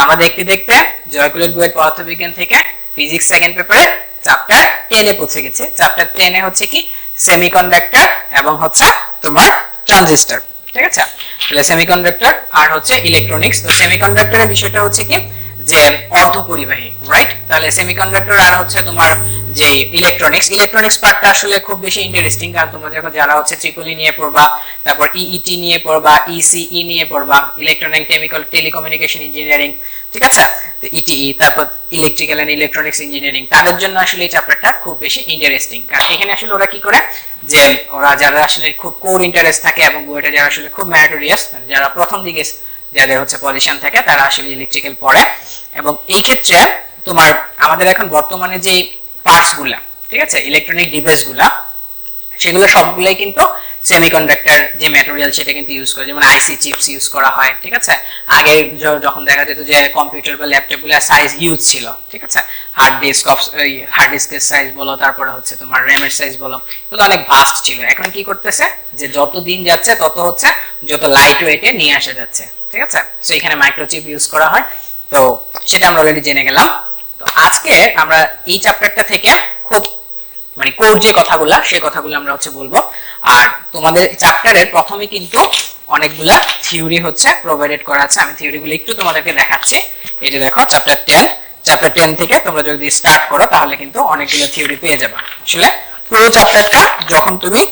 আমরা দেখতে দেখতে জয়কুলেট বুয়েট পদার্থবিজ্ঞান থেকে ফিজিক্স সেকেন্ড পেপারে চ্যাপ্টার 10 এ পৌঁছে গেছে। চ্যাপ্টার 10 এ হচ্ছে কি সেমিকন্ডাক্টর এবং হচ্ছে তোমার ট্রানজিস্টর, ঠিক আছে? তাহলে সেমিকন্ডাক্টর আর হচ্ছে ইলেকট্রনিক্স। তো সেমিকন্ডাক্টরের বিষয়টা হচ্ছে কি যে অর্ধপরিবাহী, রাইট? তাহলে সেমিকন্ডাক্টর আর হচ্ছে তোমার যে ইলেকট্রনিক্স পার্টটা আসলে খুব বেশি ইন্টারেস্টিং। কারণ তোমরা যখন যারা হচ্ছে ট্রিপল ই নিয়ে পড়বা, তারপর ইইটি নিয়ে পড়বা, ইসিই নিয়ে পড়বা, ইলেকট্রনিক কেমিক্যাল টেলিকমিউনিকেশন ইঞ্জিনিয়ারিং, ঠিক আছে? তো ইটিই, তারপর ইলেকট্রিক্যাল এন্ড ইলেকট্রনিক্স ইঞ্জিনিয়ারিং, তাদের জন্য আসলে এই চ্যাপ্টারটা খুব বেশি ইন্টারেস্টিং। কারণ এখানে আসলে ওরা কি করে যে ওরা যারা আসলে খুব কোর ইন্টারেস্ট থাকে এবং বইটা যারা আসলে খুব ম্যারিটোরিয়াস, যারা প্রথম দিকে যাদের হচ্ছে পজিশন থাকে, তারা আসলে ইলেকট্রিক্যাল পড়ে। এবং এই ক্ষেত্রে তোমার আমাদের এখন বর্তমানে যে পার্টস গুলা, ঠিক আছে, ইলেকট্রনিক ডিভাইস গুলা, সেগুলো সবগুলাই কিন্তু সেমিকন্ডাক্টর যে ম্যাটেরিয়াল সেটা কিন্তু ইউজ করে। যেমন আইসি চিপস ইউজ করা হয়, ঠিক আছে? আগে যখন দেখা যেত যে কম্পিউটার বা ল্যাপটপ গুলো সাইজ হিউজ ছিল, ঠিক আছে? হার্ড ডিস্কের সাইজ বলো, তারপরে হচ্ছে তোমার র্যামের সাইজ বলো, এগুলো অনেক ভাস্ট ছিল। এখন কি করতেছে যে যত দিন যাচ্ছে তত হচ্ছে যত লাইট ওয়েটে নিয়ে আসা যাচ্ছে, ঠিক আছে? সো এখানে মাইক্রোচিপ ইউজ করা হয়। তো সেটা আমরা অলরেডি জেনে গেলাম। তো আজকে আমরা এই চ্যাপ্টারটা থেকে খুব মানে কোর যে কথাগুলা, সেই কথাগুলো আমরা হচ্ছে বলবো। আর তোমাদের চ্যাপ্টারের প্রথমে কিন্তু অনেকগুলা থিওরি হচ্ছে প্রোভাইডেড করা আছে। আমি থিওরিগুলো একটু তোমাদেরকে দেখাচ্ছি। এই যে দেখো চ্যাপ্টার 10 থেকে তোমরা যদি স্টার্ট করো তাহলে কিন্তু অনেকগুলো থিওরি পেয়ে যাবে। আসলে পুরো চ্যাপ্টারটা যখন তুমি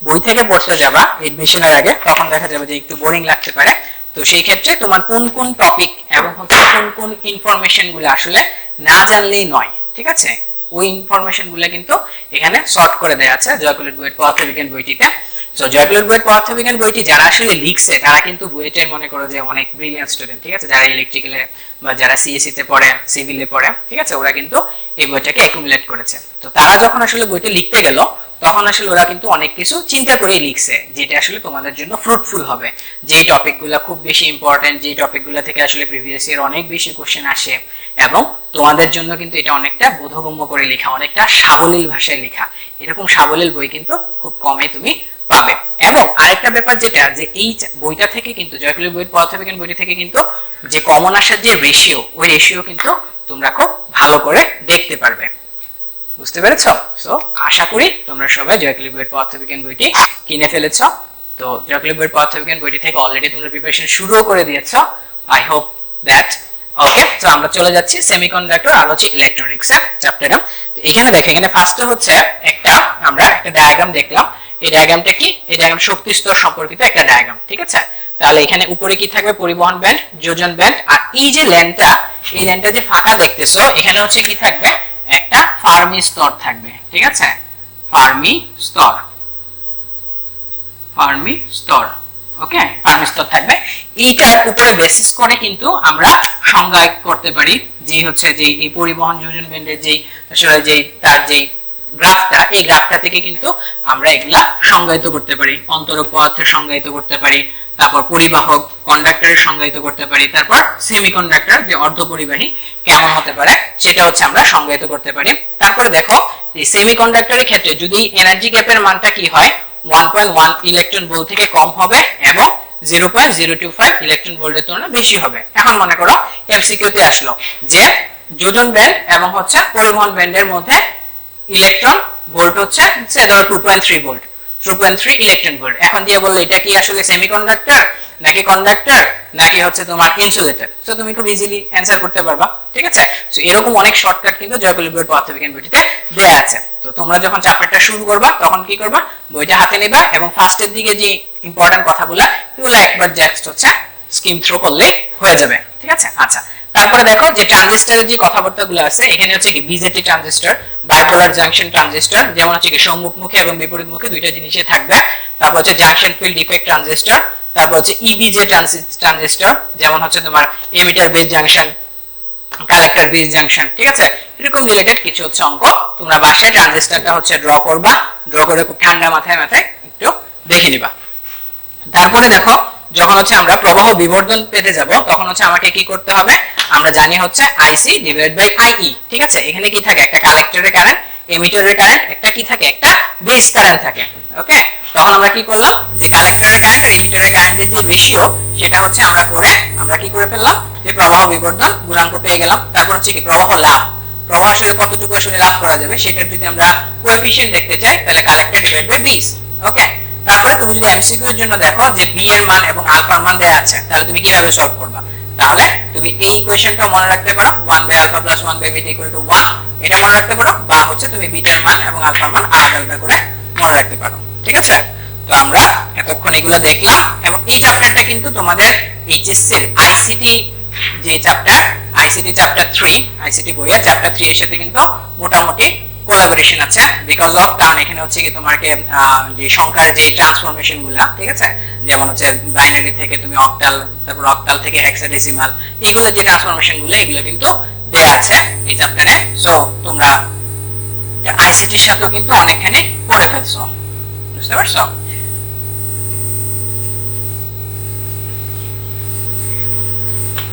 বই থেকে পড়তে যাবা এডমিশনের আগে, তখন দেখা যাবে যে একটু বোরিং লাগতে পারে। তো সেই ক্ষেত্রে তোমার কোন কোন টপিক এবং হচ্ছে কোন কোন ইনফরমেশন গুলো আসলে না জানলেই নয়, ঠিক আছে? ওই ইনফরমেশন গুলো কিন্তু এখানে সর্ট করে দেওয়া আছে জয়কুলেট বুয়েট পদার্থবিজ্ঞান বইটিতে। সো জয়কুলেট বুয়েট পদার্থবিজ্ঞান বইটি যারা আসলে লিখছে তারা কিন্তু বুয়েটের মনে করো যে অনেক ব্রিলিয়ান্ট স্টুডেন্ট, ঠিক আছে? যারা ইলেকট্রিক্যালে বা যারা সিএসসি তে পড়ে, সিভিলে পড়ে, ঠিক আছে? ওরা কিন্তু এই বইটাকে অ্যাকুমুলেট করেছে। তো তারা যখন আসলে বইটা লিখতে গেল তখন আসলে ওরা কিন্তু অনেক কিছু চিন্তা করেই লিখছে, যেটা আসলে তোমাদের জন্য ফ্রুটফুল হবে। যে টপিকগুলো খুব বেশি ইম্পর্টেন্ট, যে টপিকগুলো থেকে আসলে প্রিভিয়াস ইয়ার অনেক বেশি কোশ্চেন আসে, এবং তোমাদের জন্য কিন্তু এটা অনেকটা বোধগম্য করে লেখা, অনেকটা সাবলীল ভাষায় লেখা। এরকম সাবলীল বই কিন্তু খুব কমে তুমি পাবে। এবং আরেকটা ব্যাপার যেটা, যে এই বইটা থেকে কিন্তু জয়কুলেট বুয়েট পদার্থবিজ্ঞান বইটা থেকে কিন্তু যে কমন আসার যে রেশিও, ওই রেশিও কিন্তু তোমরা খুব ভালো করে দেখতে পারবে। বুঝতে পেরেছো? সো আশা করি তোমরা সবাই জয়কুলেট বুয়েট পদার্থবিজ্ঞান বইটি কিনে ফেলেছো। তো জয়কুলেট বুয়েট পদার্থবিজ্ঞান বইটি থেকে অলরেডি তোমরা প্রিপারেশন শুরুও করে দিয়েছো। I hope that okay. তো আমরা চলে যাচ্ছি সেমিকন্ডাক্টর আর হচ্ছে ইলেকট্রনিক্স এর চ্যাপ্টারে। তো এখানে দেখো, এখানে ফার্স্টে হচ্ছে আমরা একটা ডায়াগ্রাম দেখলাম। এই ডায়াগ্রামটা কি? এই ডায়াগ্রাম শক্তি স্তর সম্পর্কিত একটা ডায়াগ্রাম, ঠিক আছে? তাহলে এখানে উপরে কি থাকবে? পরিবহন ব্যান্ড, যোজন ব্যান্ড। আর এই যে ল্যান্ডটা, এই ল্যান্ডটা যে ফাঁকা দেখতেছো, এখানে হচ্ছে কি থাকবে? একটা ফার্মি স্তর থাকবে, ঠিক আছে? ফার্মি স্তর, ওকে, ফার্মি স্তর থাকবে। এইটার উপরে বেসিস করে কিন্তু আমরা সংজ্ঞা করতে পারি যে হচ্ছে যে এই পরিবহন যোজন ব্যান্ডের যে আসলে যে তার যে গ্রাফটা, এই গ্রাফটা থেকে কিন্তু আমরা এগুলা সংজ্ঞায়িত করতে পারি। অন্তরক পদার্থের সংজ্ঞায়িত করতে পারি, তারপর পরিবাহক কন্ডাক্টরের সংজ্ঞায়িত করতে পারি, তারপর সেমিকন্ডাক্টর যে অর্ধপরিবাহী কেমন হতে পারে সেটা হচ্ছে আমরা সংজ্ঞায়িত করতে পারি। তারপরে দেখো, এই সেমিকন্ডাক্টরের ক্ষেত্রে যদি এনার্জি গ্যাপের মানটা কি হয়? 1.1 ইলেকট্রন ভোল্ট থেকে কম হবে এবং 0.025 ইলেকট্রন ভোল্টের তুলনায় বেশি হবে। এখন মনে করো এমসিকিউ তে আসলো যে যোজন ব্যান্ড এবং হচ্ছে পরিবহন ব্যান্ডের মধ্যে ইলেকট্রন ভোল্ট হচ্ছে ধরো 2.3 ভোল্ট, 2.3 ইলেকট্রন ভোল্ট। এখন দিয়ে বললো এটা কি আসলে সেমিকন্ডাক্টর নাকি কন্ডাক্টর নাকি হচ্ছে তোমার ইনসুলেটর? সো তুমি খুব ইজিলি অ্যানসার করতে পারবা, ঠিক আছে? সো এরকম অনেক শর্টকাট কিন্তু জয়কুলেট বুয়েট পদার্থবিজ্ঞান বইটিতে দেয়া আছে। তো তোমরা যখন চ্যাপ্টারটা শুরু করবা তখন কি করবা? বইটা হাতে নেবা এবং ফার্স্টের দিকে যে ইম্পর্টেন্ট কথাগুলো এগুলো একবার জাস্ট হচ্ছে স্কিম থ্রো করলে হয়ে যাবে, ঠিক আছে? আচ্ছা, তারপরে দেখো যে ট্রানজিস্টরের যে কথাবার্তাগুলো আছে, এখানে হচ্ছে কি BJD transistor, bipolar junction transistor, যেমন হচ্ছে কি সম্মুখমুখী এবং বিপরীতমুখী দুইটা জিনিসই থাকবে। তারপর হচ্ছে জাংশন ফিল্ড ডিফেক্ট ট্রানজিস্টর, তারপর হচ্ছে ইবিজে ট্রানজিস্টর, যেমন হচ্ছে তোমার emitter base junction, collector base junction, ঠিক আছে? এরকম রিলেটেড কিছু হচ্ছে অঙ্ক তোমরা বাসায় ট্রানজিস্টরটা হচ্ছে ড্র করবা, ড্র করে খুব ঠান্ডা মাথায় একটু দেখে নিবা। তারপরে দেখো, যখন হচ্ছে আমরা প্রবাহ বিবর্ধন পেতে যাব তখন হচ্ছে আমাকে কি করতে হবে? আমরা জানি হচ্ছে আইসি ডিভাইড বাই আইই, ঠিক আছে? এখানে কি থাকে? একটা কালেক্টরের কারেন্ট, এমিটারের কারেন্ট, একটা কি থাকে? একটা বেস কারেন্ট থাকে, ওকে? তখন আমরা কি করলাম যে কালেক্টরের কারেন্ট আর এমিটারের কারেন্টের যে রেশিও, সেটা হচ্ছে আমরা করে আমরা কি করে ফেললাম যে প্রবাহ বিবর্ধন গুণাঙ্ক পেয়ে গেলাম। তারপর হচ্ছে কি প্রবাহ লাভ, প্রবাহ আসলে কতটুকু আসলে লাভ করা যাবে সেটার যদি আমরা কোএফিশিয়েন্ট দেখতে চাই তাহলে কালেক্টেড ডিভাইড বাই বি। ওকে, তারপরে তুমি যদি এমসিকিউ এর জন্য দেখো যে বি এর মান এবং আলফার মান দেয়া আছে তাহলে তুমি কিভাবে সলভ করবা, তাহলে তুমি এই ইকুয়েশনটা মনে রাখতে পারো 1 by alpha plus 1 by beta equal to 1, এটা মনে রাখতে পারো, বা হচ্ছে তুমি বিটার মান এবং আলফার মান আলাদা আলাদা করে মনে রাখতে পারো। ঠিক আছে, তো আমরা এতক্ষণ এগুলো দেখলাম এবং এই চ্যাপ্টারটা কিন্তু তোমাদের এইচএসসি এর আইসিটি যে চ্যাপ্টার, আইসিটি চ্যাপ্টার 3, আইসিটি বইয়ের চ্যাপ্টার 3 এর সাথে কিন্তু মোটামুটি কোলাবোরেশন আছে, বিকজ অফ কারণ এখানে হচ্ছে কি তোমাকে যে সংখ্যার যে ট্রান্সফরমেশন গুলা, ঠিক আছে, যেমন হচ্ছে বাইনারি থেকে তুমি অক্টাল, তারপর অক্টাল থেকে হেক্সাডেসিমাল, এগুলো যে ট্রান্সফরমেশন গুলো এগুলো কিন্তু দেয়া আছে এই চ্যাপ্টারে। সো তোমরা আইসিটির সাথেও কিন্তু অনেকখানি পড়ে ফেলছো, বুঝতে পারছো?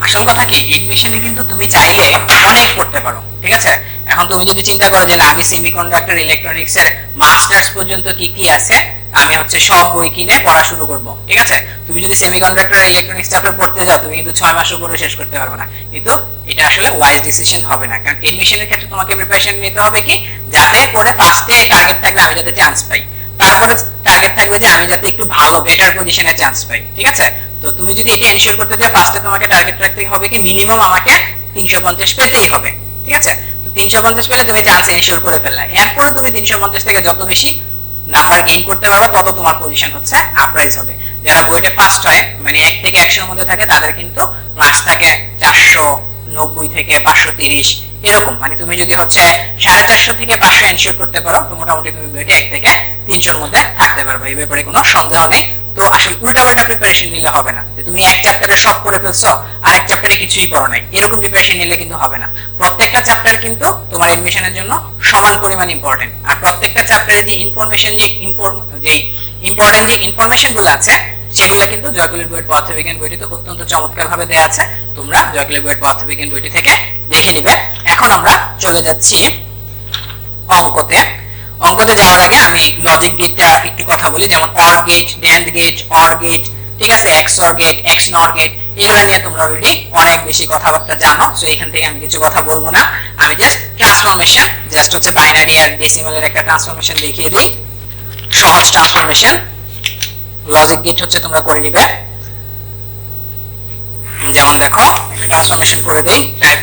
আসল কথা কি এডমিশনে কিন্তু তুমি চাইলে অনেক পড়তে পারো, ঠিক আছে। এখন তুমি যদি চিন্তা করো যে না আমি সেমিকন্ডাক্টর ইলেকট্রনিক্স এর মাস্টার্স পর্যন্ত কি কি আছে আমি হচ্ছে সব বই কিনে পড়া শুরু করব, ঠিক আছে, তুমি যদি সেমিকন্ডাক্টর ইলেকট্রনিক্স চ্যাপ্টার পড়তে যাও তুমি কিন্তু 6 মাসও পড়ে শেষ করতে পারবে না, কিন্তু এটা আসলে ওয়াইজ ডিসিশন হবে না। কারণ এডমিশনের ক্ষেত্রে তোমাকে প্রিপারেশন নিতে হবে কি যাতে করে ফার্স্টে টার্গেট থাকবে আমি যাতে চান্স পাই, তারপরে টার্গেট থাকবে যে আমি যাতে একটু ভালো বেটার পজিশনে চান্স পাই, ঠিক আছে। তো তুমি যদি এটা এনশিওর করতে চাও ফার্স্টে তোমাকে টার্গেট রাখতে হবে কি মিনিমাম আমাকে 350 পেতেই হবে, ঠিক আছে। তো 350 পেলে তুমি চান্স এনশিওর করে ফেললে, এরপরে তুমি 350 থেকে যত বেশি নাম্বার গেইন করতে পারবে তত তোমার পজিশন হচ্ছে আপরাইজ হবে। যারা বুয়েটে ফার্স্ট হয় মানে 1 থেকে 100 এর মধ্যে থাকে তাদের কিন্তু মার্কস থাকে 490 থেকে 530 এরকম, মানে তুমি যদি হচ্ছে 450 থেকে 500 এনশিওর করতে পারো তো মোটামুটি তুমি বুয়েটে 1 থেকে 300 এর মধ্যে থাকতে পারবে, এই ব্যাপারে কোনো সন্দেহ নেই। তো আসলে উল্টাপাল্টা প্রিপারেশন নিলে হবে না যে তুমি এক চ্যাপ্টারে সব পড়ে ফেলছো আরেক চ্যাপ্টারে কিছুই পড়ো নাই, এরকম প্রিপারেশন নিলে কিন্তু হবে না। প্রত্যেকটা চ্যাপ্টার কিন্তু তোমার এডমিশনের জন্য সমান পরিমাণ ইম্পর্টেন্ট, আর প্রত্যেকটা চ্যাপ্টারে যে ইনফরমেশন যে ইম্পর্টেন্ট যে ইনফরমেশন গুলো আছে সেগুলো কিন্তু জয়কুলের বইয়ের পদার্থবিজ্ঞান বইটিতে অত্যন্ত চমৎকার ভাবে দেয়া আছে, তোমরা জয়কুলের বইয়ের পদার্থবিজ্ঞান বইটি থেকে দেখে নিবে। এখন আমরা চলে যাচ্ছি অঙ্কতে। অঙ্কতে যাওয়ার আগে আমি লজিক গেটটা একটু কথা বলি, যেমন or gate, NAND gate, or gate, ঠিক আছে, XOR gate, XNOR gate, এগুলো নিয়ে তোমরা অলরেডি অনেক বেশি কথাবার্তা জানো। সো এখান থেকে আমি কিছু কথা বলবো না, আমি জাস্ট ট্রান্সফরমেশন, জাস্ট হচ্ছে বাইনারি আর ডেসিমালের একটা ট্রান্সফরমেশন দেখিয়ে দিই, সহজ ট্রান্সফরমেশন। লজিক গেট হচ্ছে তোমরা করে নিবে, যেমন দেখো একটা ট্রান্সফরমেশন করে দেই, টাইপ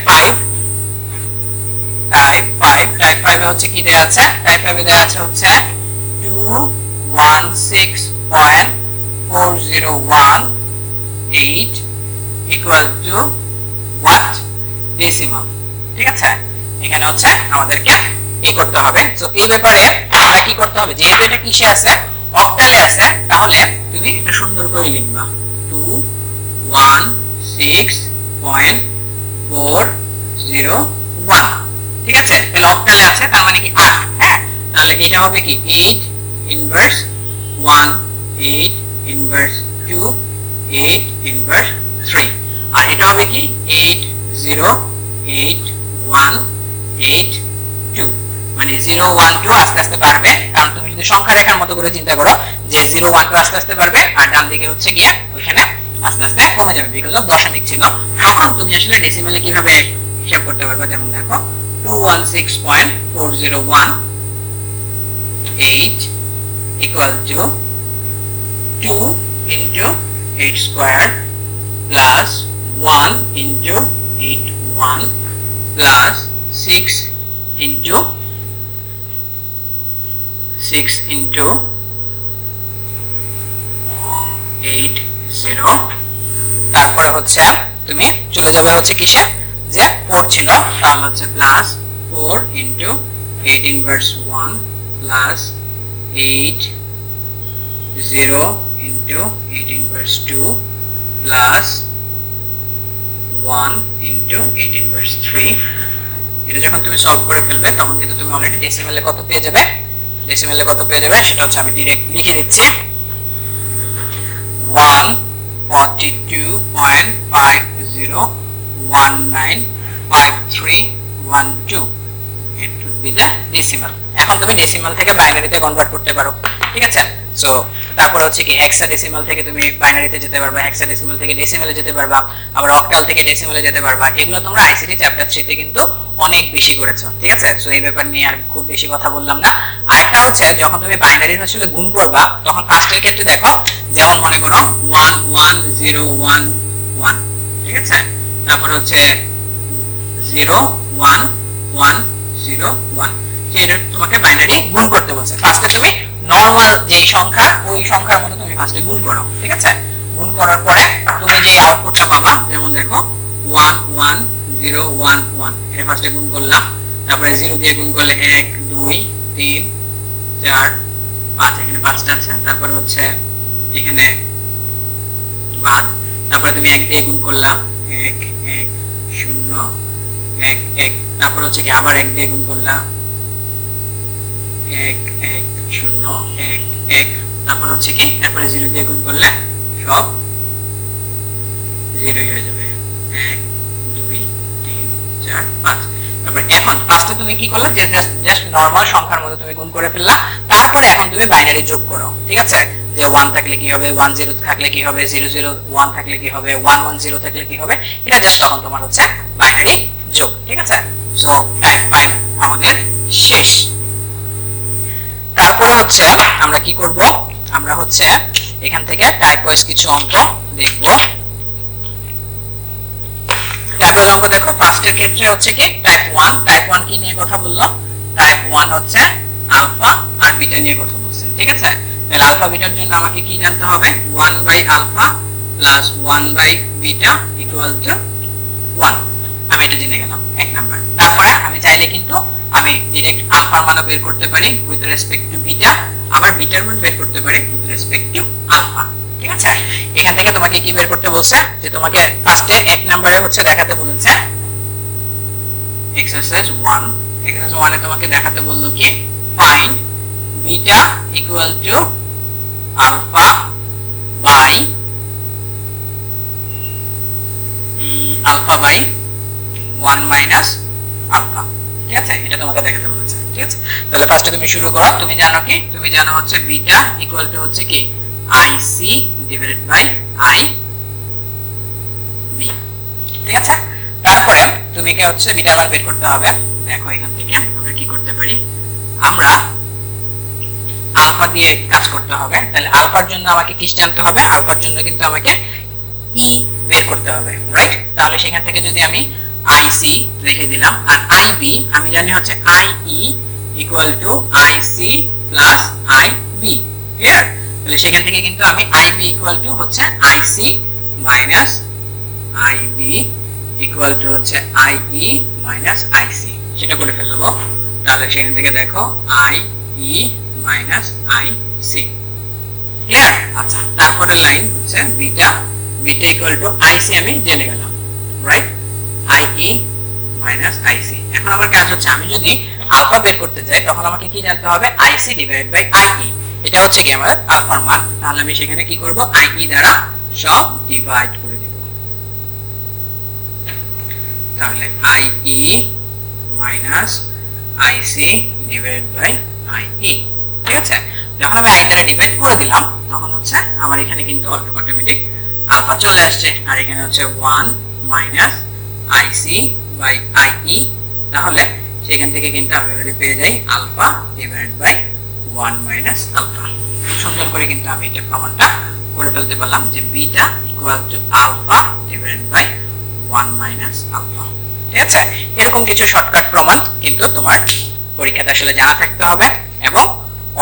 5 টাইপ 5 এ হচ্ছে কি দেয়া আছে, টাইপ 5 এ দেয়া আছে হচ্ছে 216.4018 ইকুয়াল টু হোয়াট, ডেসিমাল, ঠিক আছে। এখানে হচ্ছে আমাদেরকে এই করতে হবে। সো এই ব্যাপারে আমরা কি করতে হবে, যেহেতু এটা কিসে আছে, অক্টালে আছে, তাহলে তুমি এটা সুন্দর করে লিখবা 216.401, ঠিক আছে। তাহলে অক্টালে আছে তার মানে কি 8, হ্যাঁ, তাহলে এটা হবে কি 8 ইনভার্স 1, 8 ইনভার্স 2, 8 ইনভার্স 3, আর এটা হবে কি 8081882, মানে 0 1 2 আস্তে আস্তে বাড়বে, কারণ তুমি যদি সংখ্যা রেখার মতো করে চিন্তা করো যে 0 1 2 আস্তে আস্তে বাড়বে আর ডান দিকে হচ্ছে গিয়ে ওইখানে আস্তে আস্তে কমে যাবে, বিকজ অফ দশমিক ছিল। তখন তুমি আসলে ডেসিমালে কিভাবে হিসাব করতে পারবে, যেমন দেখো 216.4018 equal to 2 into 8 square plus 1 into 8 1 plus 6 into 8 0, তারপরে হচ্ছে তুমি চলে যাবে হচ্ছে কিসে, যে 4 ছিল তাহলে হচ্ছে plus 4 into 8 inverse 1 plus 8 0 into 8 inverse 2 plus 1 into 8 inverse 3। এটা যখন তুমি সলভ করে ফেলবে তখন কিন্তু তুমি অলরেডি ডেসিমালে কত পেয়ে যাবে, ডেসিমালে কত পেয়ে যাবে সেটা হচ্ছে আমি ডাইরেক্ট লিখে দিচ্ছি 142.50195312, it would be the decimal। এখন তুমি ডেসিমাল থেকে বাইনারিতে কনভার্ট করতে পারো, ঠিক আছে। সো তারপর হচ্ছে কি হেক্সাডেসিমাল থেকে তুমি বাইনারিতে যেতে পারবা, হেক্সাডেসিমাল থেকে ডেসিমেলে যেতে পারবা, আবার অক্টাল থেকে ডেসিমেলে যেতে পারবা। এগুলো তোমরা আইসিটি চ্যাপ্টার 3 তে কিন্তু অনেক বেশি করেছো, ঠিক আছে? সো এই ব্যাপার নিয়ে আর খুব বেশি কথা বললাম না। আরেকটা হচ্ছে যখন তুমি বাইনারি আসলে গুণ করবা তখন ফার্স্টের ক্ষেত্রে দেখো, যেমন মনে করো 1 1 0 1 1, ঠিক আছে? তারপর হচ্ছে 0 1 1 0 1, সেটা তোমাকে বাইনারি গুণ করতে বলছে। ফার্স্টে তুমি নরমাল যে সংখ্যা ওই সংখ্যার মতো তুমি ফার্স্টে গুণ করো, ঠিক আছে? গুণ করার পরে তুমি যে আউটপুটটা পাবা, যেমন দেখো 1 1 0 1 1, এটা ফার্স্টে গুণ করলাম। তারপরে 0 দিয়ে গুণ করলে 1 2 3 4 5, এখানে 5টা আছে। তারপর হচ্ছে এখানে বাদ, তারপরে তুমি 1 দিয়ে গুণ করলাম 1 1 0 1 1, তারপর হচ্ছে কি আবার 1 দিয়ে গুণ করলাম 1 1 0 1 1, তারপর হচ্ছে কি তারপরে 0 দিয়ে গুণ করলে সব 0 হয়ে যাবে। 1 2 3 4 5। তারপর এখন ফার্স্টে তুমি কি করলে, যে জাস্ট নরমাল সংখ্যার মধ্যে তুমি গুণ করে ফেললা। তারপরে এখন তুমি বাইনারি যোগ করো, ঠিক আছে? যে 1 থাকলে কি হবে, 1 0 থাকলে কি হবে, 0 0 1 থাকলে কি হবে, 1 1 0 থাকলে কি হবে, এটা জাস্ট তখন তোমার হচ্ছে বাইনারি যোগ, ঠিক আছে? সো টাইপ 5 আমাদের শেষ। তারপরে হচ্ছে আমরা কি করব, আমরা হচ্ছে এখান থেকে টাইপ ওয়াইজ কিছু অঙ্ক দেখব। টাইপ ওয়াইজ অঙ্ক দেখো, ফার্স্টের ক্ষেত্রে হচ্ছে কি টাইপ 1। টাইপ 1 কি নিয়ে কথা বললো? টাইপ 1 হচ্ছে আলফা আর বিটা নিয়ে কথা বলছে, ঠিক আছে? তাহলে আলফা বিটার জন্য আমাকে কি জানতে হবে? 1 by alpha plus 1 by beta equal to 1। আমি এটা জেনে গেলাম, এক নাম্বার। তারপরে আমি চাইলে কিন্তু আমি ডাইরেক্ট আলফার মান বের করতে পারি উইথ রেসপেক্ট টু বিটা, আবার বিটার মান বের করতে পারি উইথ রেসপেক্ট টু আলফা, ঠিক আছে? এখান থেকে তোমাকে কি বের করতে বলছে, যে তোমাকে ফার্স্টে এক নম্বরে হচ্ছে দেখাতে বলেছে এক্সারসাইজ 1। এক্সারসাইজ 1 এ তোমাকে দেখাতে বললো কি find beta equal to alpha by alpha by 1 minus alpha, ঠিক আছে? এটা তোমাকে দেখাতে বলেছে, ঠিক আছে? তাহলে ফার্স্টে তুমি শুরু করো। তুমি জানো কি, তুমি জানো হচ্ছে বিটা ইকুয়াল টু হচ্ছে কি IC ডিভাইডেড বাই IB, ঠিক আছে? তারপরে তুমি কি হচ্ছে বিটার মান বের করতে হবে। দেখো এখান থেকে আমরা কি করতে পারি, আমরা আলফা দিয়ে কাজ করতে হবে। তাহলে আলফার জন্য আমাকে কি জানতে হবে? আলফার জন্য কিন্তু আমাকে ই বের করতে হবে, রাইট? তাহলে সেখান থেকে যদি আমি IC লিখে দিলাম, আর IB আমি জানি হচ্ছে IE equal to IC plus IB, clear? তাহলে সেখান থেকে কিন্তু আমি IB ইকুয়াল টু হচ্ছে IC minus IB equal to হচ্ছে IE মাইনাস IC, সেটা করে ফেলবো। তাহলে সেখান থেকে দেখো IE মাইনাস IC, ক্লিয়ার? আচ্ছা, তারপরের লাইন হচ্ছে beta, beta equal two IC আমি জেনে গেলাম, রাইট? IE minus IC। এখন আমার কাজ হচ্ছে আমি যদি আলফা বের করতে যাই তখন আমাকে কি জানতে হবে? IC ডিভাইডেড বাই IE, এটা হচ্ছে কি আমার আলফার মান। তাহলে আমি সেখানে কি করব? IE দ্বারা সব ডিভাইড করে দেব। তাহলে IE minus IC divided by IE, ঠিক আছে? যখন আমি IE দ্বারা ডিভাইড করে দিলাম তখন হচ্ছে আমার এখানে কিন্তু অটোমেটিক আলফা চলে আসছে, আর এখানে হচ্ছে 1 মাইনাস IC বাই IE। তাহলে সেখান থেকে কিন্তু আমি এবারে পেয়ে যাই alpha divided by 1 minus alpha. সুন্দর করে কিন্তু আমি এটা প্রমাণটা করে ফেলতে পারলাম যে beta equal to alpha divided by 1 minus alpha, ঠিক আছে? এরকম কিছু শর্টকাট প্রমাণ কিন্তু তোমার পরীক্ষাতে আসলে জানা থাকতে হবে। এবং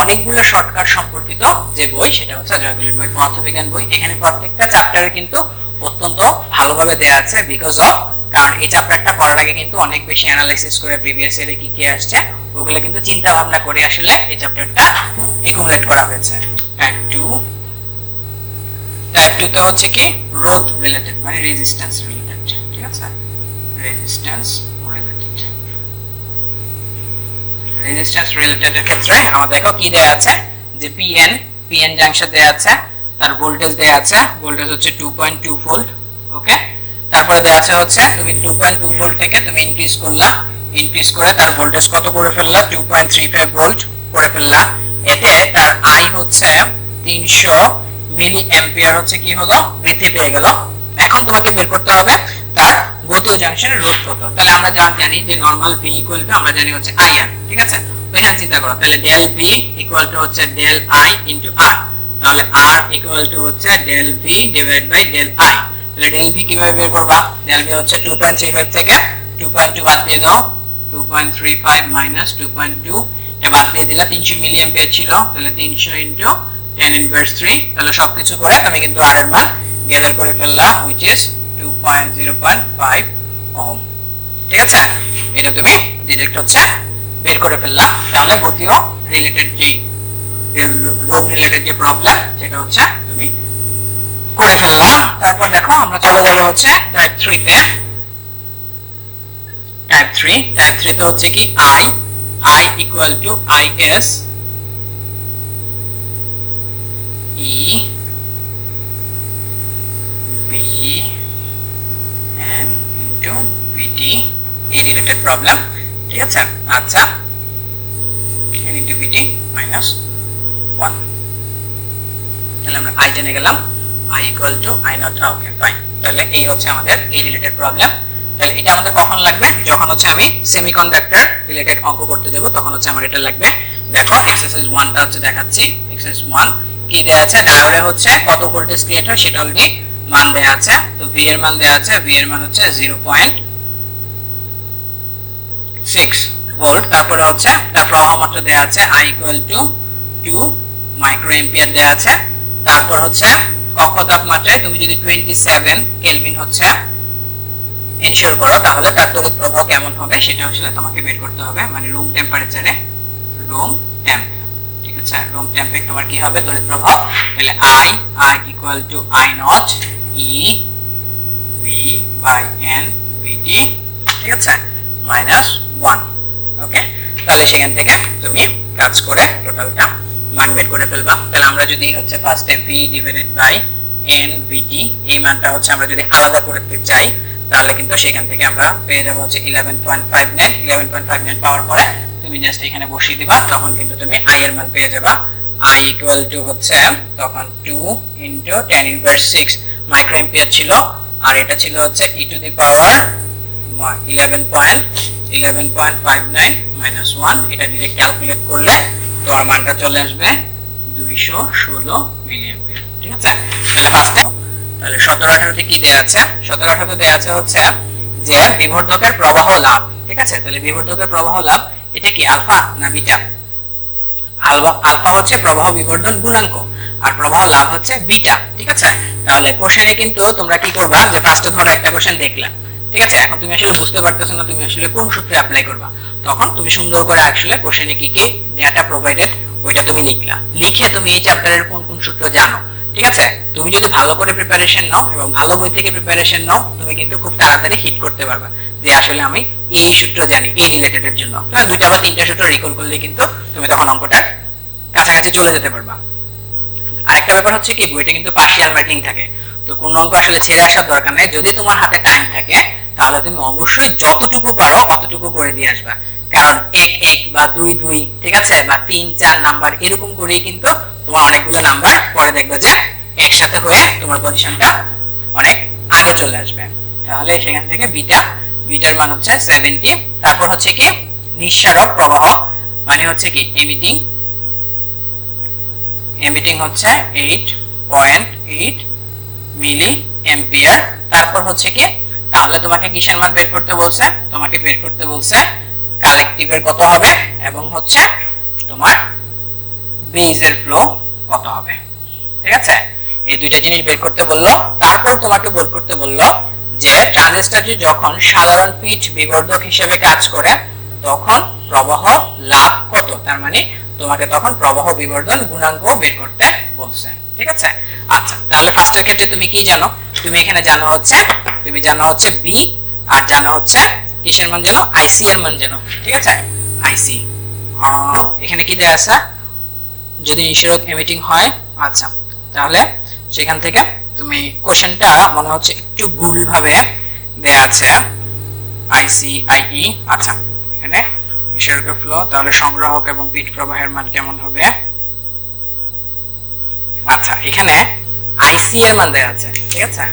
অনেকগুলো শর্টকাট সম্পর্কিত যে বই, সেটা হচ্ছে জয়গুলির বই পদার্থবিজ্ঞান বই। এখানে প্রত্যেকটা চ্যাপ্টারে কিন্তু অত্যন্ত ভালোভাবে দেয়া আছে, বিকজ অফ কারণ এই চ্যাপ্টারটা পড়ার আগে কিন্তু অনেক বেশি অ্যানালাইসিস করে প্রিভিয়াস ইয়ারে কি কি আসছে ওগুলো কিন্তু চিন্তা ভাবনা করে আসলে এই চ্যাপ্টারটা একুমুলেট করা হয়েছে। টাইপ 2 তে হচ্ছে কি রোধ রিলেটেড, মানে রেজিস্ট্যান্স রিলেটেড, ঠিক আছে? রেজিস্ট্যান্স রিলেটেড, রেজিস্ট্যান্স রিলেটেড এর ক্ষেত্রে আমাদের দেখো কি দেয়া আছে, যে পিএন জাংশন দেয়া আছে, তার ভোল্টেজ দেয়া আছে, ভোল্টেজ হচ্ছে 2.2 ভোল্ট, ওকে? তারপরে দেয়া আছে হচ্ছে তুমি 2.2 ভোল্ট থেকে তুমি ইনক্রিজ করলা, ইনক্রিজ করে তার ভোল্টেজ কত করে ফেললা, 2.35 ভোল্ট করে ফেললা। এতে তার আই হচ্ছে 300 মিলি অ্যাম্পিয়ার হচ্ছে কি হলো বৃদ্ধি পেয়ে গেল। এখন তোমাকে বের করতে হবে তার গতীয় জাংশনের রোধ কত। তাহলে আমরা জানি যে নরমাল ভি ইকুয়াল টু আমরা জানি হচ্ছে আই আর, ঠিক আছে। তো এখানে চিন্তা করো, তাহলে ডেল ভি ইকুয়াল টু হচ্ছে ডেল আই ইনটু আর, তাহলে আর ইকুয়াল টু হচ্ছে del V divide by del I. তাহলে ডেল ভি কিভাবে বের করবা? ডেল ভি হচ্ছে 2.35 থেকে 2.2 বাদ দিয়ে দাও, 2.35 মাইনাস 2.2 এটা বাদ দিয়ে দিলা, 300 মিলি অ্যাম্পিয়ার ছিল, তাহলে 300 ইনটু 10 ইনভার্স 3, তাহলে সবকিছু করে তুমি কিন্তু আর এর মান গ্যাদার করে ফেললা, which is 2.05 ওহম, ঠিক আছে। এটা তুমি ডিরেক্ট হচ্ছে বের করে ফেললা। তাহলে গতীয় রিলেটেড যে রোধ রিলেটেড যে প্রবলেম সেটা হচ্ছে তুমি করে ফেললা। তারপর দেখো আমরা চলে যাব হচ্ছে টাইপ 3 তে। টাইপ 3 তে হচ্ছে কি I equal to IS E V N into VT এই রিলেটেড প্রবলেম, ঠিক আছে। আচ্ছা, N into VT minus 1, তাহলে আমরা I জেনে গেলাম, I equal to I not, okay fine. তাহলে এই হচ্ছে আমাদের এই রিলেটেড প্রবলেম। তাহলে এটা আমাদের কখন লাগবে? যখন হচ্ছে আমি সেমিকন্ডাক্টর রিলেটেড অঙ্ক করতে যাব তখন হচ্ছে আমার এটা লাগবে। দেখো এক্সারসাইজ 1টা হচ্ছে দেখাচ্ছি। এক্সারসাইজ 1 কি দেয়া আছে? ডায়োডে হচ্ছে কত ভোল্টেজ ক্রিয়েট হয় সেটা অলরেডি মান দেয়া আছে। তো ভি এর মান দেয়া আছে, ভি এর মান হচ্ছে 0.6 ভোল্ট। তারপরে হচ্ছে তার প্রবাহ মাত্রা দেয়া আছে I equal to 2 micro ampere দেয়া আছে। তারপর হচ্ছে কক্ষ তাপমাত্রায় তুমি যদি 27 কেলভিন হচ্ছে এনশিওর করো তাহলে তার তড়িৎ প্রবাহ কেমন হবে সেটা আসলে তোমাকে বের করতে হবে, মানে রুম টেম্পারেচারে, রুম টেম্প, ঠিক আছে। রুম টেম্পে তোমার কি হবে তড়িৎ প্রবাহ? তাহলে I equal to I not E V by N VT, ঠিক আছে, মাইনাস 1, ওকে। তাহলে সেখান থেকে তুমি কাজ করে টোটালটা মান বের করে ফেলবা। তাহলে আমরা যদি হচ্ছে ফার্স্টে V divided by N VT এই মানটা হচ্ছে আমরা যদি আলাদা করতে চাই তাহলে কিন্তু সেখান থেকে আমরা পেয়ে যাবো হচ্ছে 11.59 পাওয়ার পরে তুমি জাস্ট এখানে বসিয়ে দিবা, তখন কিন্তু তুমি I এর মান পেয়ে যাবা। I ইকুয়াল টু হচ্ছে তখন 2 ইনটু 10 ইনভার্স 6 মাইক্রো অ্যাম্পিয়ার ছিল, আর এটা ছিল হচ্ছে e to the power 11.59 minus 1। এটা ডিরেক্ট ক্যালকুলেট করলে তোমার মানটা চলে আসবে 216 মিলি অ্যাম্পিয়ার, ঠিক আছে। তাহলে ফার্স্টে তাহলে 17-18 তে কি দেয়া আছে? 17-18 তে দেয়া আছে হচ্ছে যে বিবর্ধকের প্রবাহ লাভ, ঠিক আছে। তাহলে বিবর্ধকের প্রবাহ লাভ এটা কি আলফা না বিটা? আলফা হচ্ছে প্রবাহ বিবর্ধন গুণাঙ্ক আর প্রবাহ লাভ হচ্ছে বিটা, ঠিক আছে। তাহলে কোশ্চেনে কিন্তু তোমরা কি করবা যে ফার্স্টে ধরো একটা কোশ্চেন দেখলা, ঠিক আছে, এখন তুমি আসলে বুঝতে পারতেছো না তুমি আসলে কোন সূত্রে অ্যাপ্লাই করবা, তখন তুমি সুন্দর করে আসলে কোশ্চেনে কি কি ডেটা প্রোভাইডেড ওইটা তুমি লিখলা, লিখে তুমি এই চ্যাপ্টারের কোন কোন সূত্র জানো, ঠিক আছে। তুমি যদি ভালো করে প্রিপারেশন নাও এবং ভালো বই থেকে প্রিপারেশন নাও তুমি কিন্তু খুব তাড়াতাড়ি হিট করতে পারবা যে আসলে আমি এই সূত্র জানি এই রিলেটেডের জন্য। তাহলে দুইটা বা তিনটা সূত্র রিকল করলে কিন্তু তুমি তখন অঙ্কটার কাছাকাছি চলে যেতে পারবা। আরেকটা ব্যাপার হচ্ছে কি বইটা কিন্তু পার্শিয়াল মার্কিং থাকে, তো কোন অঙ্ক আসলে ছেড়ে আসার দরকার নেই। যদি তোমার হাতে টাইম থাকে তাহলে তুমি অবশ্যই যতটুকু পারো অতটুকু করে দিয়ে আসবা, কারণ 1-1 বা 2-2, ঠিক আছে, বা 3-4 নাম্বার এরকম করেই কিন্তু তোমার অনেকগুলো নাম্বার পরে দেখবে যে একসাথে হয়ে তোমার পজিশনটা অনেক আগে চলে আসবে। তাহলে সেখান থেকে বিটার মান হচ্ছে 70। তারপর হচ্ছে কি নিঃসারক প্রবাহ মানে হচ্ছে কি এমিটিং হচ্ছে 8.8 মিলি অ্যাম্পিয়ার। তারপর হচ্ছে কি তাহলে তোমাকে কিসের মান বের করতে বলছে? তোমাকে বের করতে বলছে কালেক্টিভের কত হবে এবং হচ্ছে তোমার বেজের ফ্লো কত হবে, ঠিক আছে। এই দুইটা জিনিস বের করতে বললো। তারপর তোমাকে বের করতে বললো যে ট্রানজিস্টরটি যখন সাধারণ পিচ বিবর্ধক হিসেবে কাজ করে তখন প্রবাহ লাভ কত, তার মানে তোমাকে তখন প্রবাহ বিবর্ধন গুণাঙ্ক বের করতে বলছে, ঠিক আছে। আচ্ছা, তাহলে ফার্স্টের ক্ষেত্রে তুমি কি জানো? তুমি এখানে জানো হচ্ছে বি, আর জানো হচ্ছে কিসের মান জানো? আইসি এর মান জানো, ঠিক আছে। আইসি এখানে কি দেয়া আছে? যদি নিঃসারক এমিটিং হয়, আচ্ছা, তাহলে সেখান থেকে তুমি কোশ্চেনটা মনে হচ্ছে একটু ভুল ভাবে দেয়া আছে, আইসি আইই। আচ্ছা, এখানে নিঃসারকের ফ্লো, তাহলে সংগ্রাহক এবং পিট প্রবাহের মান কেমন হবে? আচ্ছা, এখানে আইসি এর মান দেওয়া আছে, ঠিক আছে,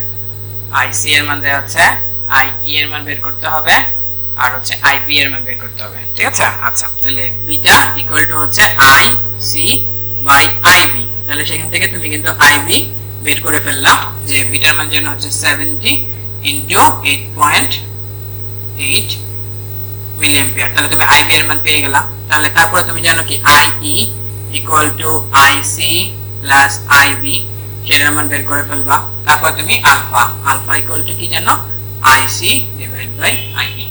আইসি এর মান দেওয়া আছে, আইই এর মান বের করতে হবে, আর হচ্ছে আইবি এর মান বের করতে হবে, ঠিক আছে। আচ্ছা, তাহলে বিটা ইকুয়াল টু হচ্ছে আইসি বাই আইবি, তাহলে সেখান থেকে তুমি কিন্তু আইবি বের করে ফেললাম, যে বিটার মান যেন হচ্ছে 70 ইনটু 8.8 মিলি অ্যাম্পিয়ার, তাহলে তুমি আইবি এর মান পেয়ে গেলা। তাহলে তারপরে তুমি জানো কি IE equal to IC plus IB, সেটার মান বের করে ফেলবা। তারপর তুমি আলফা, আলফা ইকুয়াল টু কি জানো, আইসি ডিভাইড বাই আইই,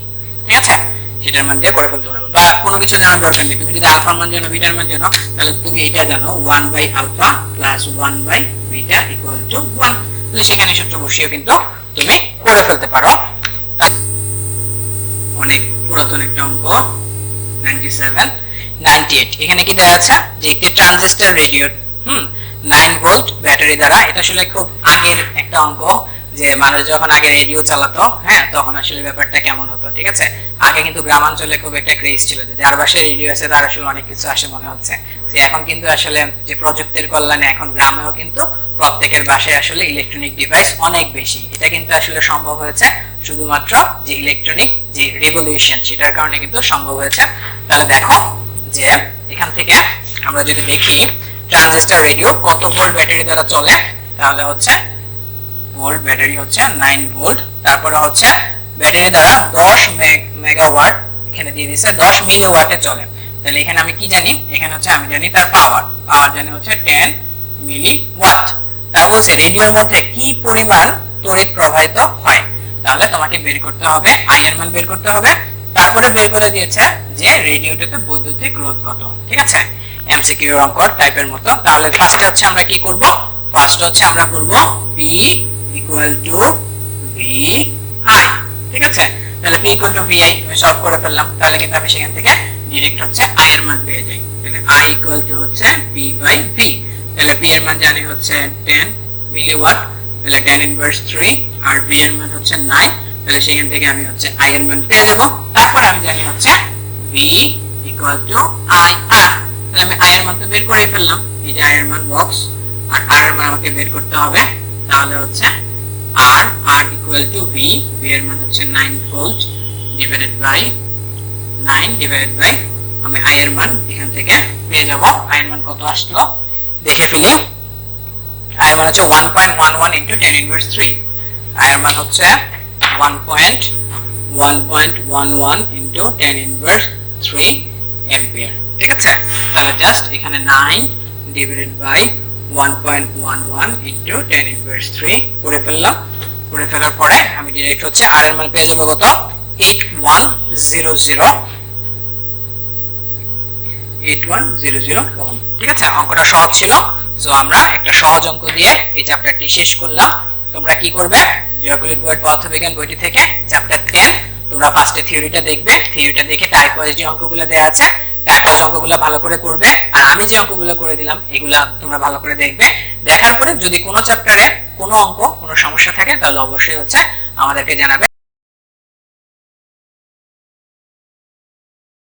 ঠিক আছে, সেটার মান দিয়ে করে ফেলতে পারবে। বা কোনো কিছু জানার দরকার নেই, তুমি যদি আলফার মান জানো, বিটার মান জানো, তাহলে তুমি এটা জানো 1 by alpha plus 1 by beta equal to 1, তাহলে সেখানে সূত্র বসিয়েও কিন্তু তুমি করে ফেলতে পারো। অনেক পুরাতন একটা অঙ্ক, 97 98। এখানে কি দেওয়া আছে যে একটি ট্রানজিস্টর রেডিও 9 ভোল্ট ব্যাটারি দ্বারা, এটা আসলে খুব আগের একটা অঙ্ক, যে মানুষ যখন আগে রেডিও চালাতো, হ্যাঁ, তখন আসলে ব্যাপারটা কেমন হতো, ঠিক আছে। আগে কিন্তু গ্রামাঞ্চলে খুব একটা ক্রেজ ছিল, যে যার বাসায় রেডিও আছে তার আসলে অনেক কিছু আসে মনে হচ্ছে। এখন কিন্তু আসলে যে প্রযুক্তির কল্যাণে এখন গ্রামেও কিন্তু প্রত্যেকের বাসায় আসলে ইলেকট্রনিক ডিভাইস অনেক বেশি। এটা কিন্তু আসলে সম্ভব হয়েছে শুধুমাত্র যে ইলেকট্রনিক যে রেভলিউশন, সেটার কারণে কিন্তু সম্ভব হয়েছে। তাহলে দেখো যে এখান থেকে আমরা যদি দেখি ট্রানজিস্টর রেডিও কত ভোল্ট ব্যাটারি দ্বারা চলে, তাহলে হচ্ছে ভোল্ট ব্যাটারি হচ্ছে 9 ভোল্ট, তারপরে হচ্ছে ব্যাটারি দ্বারা 10 মেগাওয়াট, এখানে দিয়ে দিয়েছে 10 মিলিওয়াটে চলে। তাহলে এখানে আমি কি জানি, এখানে হচ্ছে আমি জানি তার পাওয়ার জানি হচ্ছে 10 মিলিওয়াট। তাহলে বলছে রেডিওর মধ্যে কি পরিমাণ তড়িৎ প্রবাহিত হয়, তাহলে তোমাকে বের করতে হবে আই এর মান বের করতে হবে। তারপরে বের করে দিয়েছে যে রেডিওটাতে বৈদ্যুতিক রোধ কত, ঠিক আছে, এমসিকিউ অঙ্ক টাইপের মতো। তাহলে ফার্স্টে হচ্ছে আমরা কি করব, ফার্স্ট হচ্ছে আমরা করব P equal to V I, ঠিক আছে। তাহলে P equal to V I আমি সলভ করে ফেললাম, তাহলে কিন্তু আমি সেখান থেকে ডাইরেক্ট হচ্ছে আই এর মান পেয়ে যাই। তাহলে আই ইকুয়াল টু হচ্ছে পি বাই ভি, তাহলে পি এর মান জানি হচ্ছে 10 মিলিওয়াট, তাহলে 10 ইনভার্স 3, আর ভি এর মান হচ্ছে 9, তাহলে সেখান থেকে আমি হচ্ছে আই এর মান পেয়ে যাব। তারপর আমি জানি হচ্ছে ভি ইকুয়াল টু আই আর, তাহলে আমি আই এর মান তো বের করেই ফেললাম, এই যে আই এর মান বক্স, আর আর এর মান আমাকে বের করতে হবে। তাহলে হচ্ছে R R equal to V, V এর মান হচ্ছে 9 volt divided by 9 divided by, আমি আই এর মান এখান থেকে পেয়ে যাব। আই এর মান কত আসলো দেখে ফেলি, আই এর মান হচ্ছে 1.11 ইনটু 10 ইনভার্স 3, আই এর মান হচ্ছে 1.11 ইনটু 10 ইনভার্স 3 অ্যাম্পিয়ার, ঠিক আছে। তাহলে জাস্ট এখানে 9 ডিভাইডেড বাই 1.11 ইনটু 10 ইনভার্স 3 করে ফেললাম। করে ফেলার পরে আমি ডাইরেক্ট হচ্ছে আর এর মান পেয়ে যাব কত, 8100 ওহম, ঠিক আছে। অঙ্কটা সহজ ছিল, সো আমরা একটা সহজ অঙ্ক দিয়ে এই চ্যাপ্টারটি শেষ করলাম। তোমরা কি করবে, জয়কুলিত বইয়ের পদার্থবিজ্ঞান বইটি থেকে চ্যাপ্টার 10 তোমরা ফার্স্টে থিওরিটা দেখবে, থিওরিটা দেখে টাইপ ওয়াইজ যে অঙ্কগুলো দেয়া আছে টাইপ ওয়াইজ অঙ্কগুলো ভালো করে করবে, আর আমি যে অঙ্কগুলো করে দিলাম এগুলা তোমরা ভালো করে দেখবে। দেখার পরে যদি কোনো চ্যাপ্টারে কোনো অঙ্ক কোনো সমস্যা থাকে তাহলে অবশ্যই হচ্ছে আমাদেরকে জানাবে,